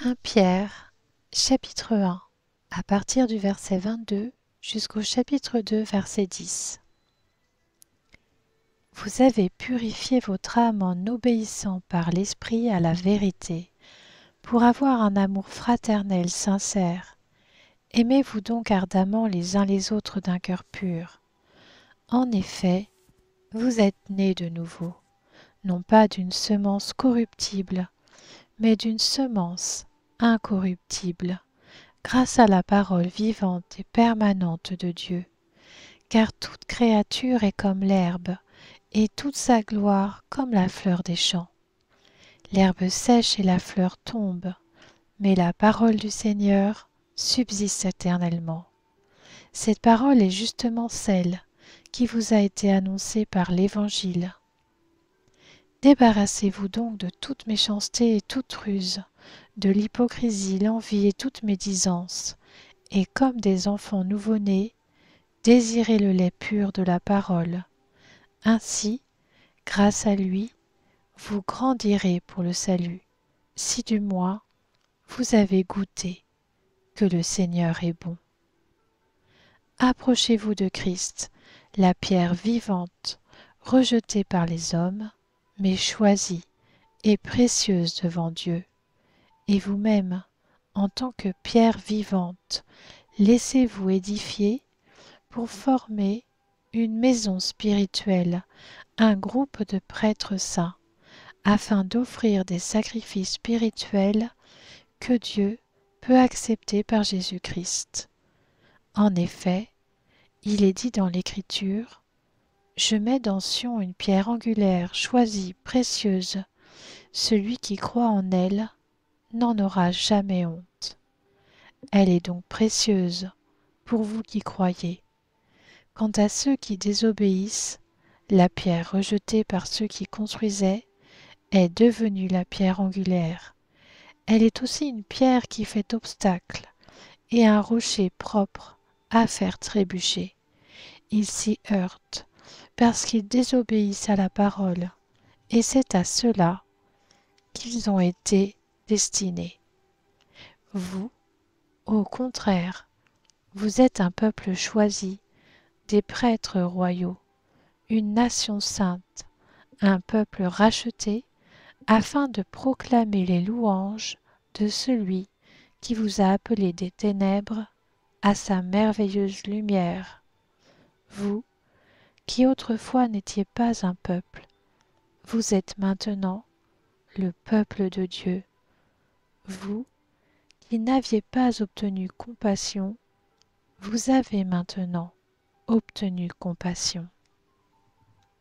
1 Pierre, chapitre 1, à partir du verset 22 jusqu'au chapitre 2, verset 10. Vous avez purifié votre âme en obéissant par l'Esprit à la vérité, pour avoir un amour fraternel sincère. Aimez-vous donc ardemment les uns les autres d'un cœur pur. En effet, vous êtes nés de nouveau, non pas d'une semence corruptible, mais d'une semence incorruptible, grâce à la parole vivante et permanente de Dieu. Car toute créature est comme l'herbe, et toute sa gloire comme la fleur des champs. L'herbe sèche et la fleur tombent, mais la parole du Seigneur subsiste éternellement. Cette parole est justement celle qui vous a été annoncée par l'Évangile. Débarrassez-vous donc de toute méchanceté et toute ruse, de l'hypocrisie, l'envie et toute médisance, et comme des enfants nouveau-nés, désirez le lait pur de la parole. Ainsi, grâce à lui, vous grandirez pour le salut, si du moins vous avez goûté que le Seigneur est bon. Approchez-vous de Christ, la pierre vivante, rejetée par les hommes, mais choisie et précieuse devant Dieu. Et vous-même, en tant que pierre vivante, laissez-vous édifier pour former une maison spirituelle, un groupe de prêtres saints, afin d'offrir des sacrifices spirituels que Dieu peut accepter par Jésus-Christ. En effet, il est dit dans l'Écriture, « Je mets dans Sion une pierre angulaire, choisie, précieuse. Celui qui croit en elle n'en aura jamais honte. » Elle est donc précieuse pour vous qui croyez. Quant à ceux qui désobéissent, la pierre rejetée par ceux qui construisaient est devenue la pierre angulaire. Elle est aussi une pierre qui fait obstacle et un rocher propre à faire trébucher. Ils s'y heurtent parce qu'ils désobéissent à la parole, et c'est à cela qu'ils ont été destinés. Vous, au contraire, vous êtes un peuple choisi, des prêtres royaux, une nation sainte, un peuple racheté, afin de proclamer les louanges de celui qui vous a appelés des ténèbres à sa merveilleuse lumière. Vous, qui autrefois n'étiez pas un peuple, vous êtes maintenant le peuple de Dieu. Vous, qui n'aviez pas obtenu compassion, vous avez maintenant obtenu compassion.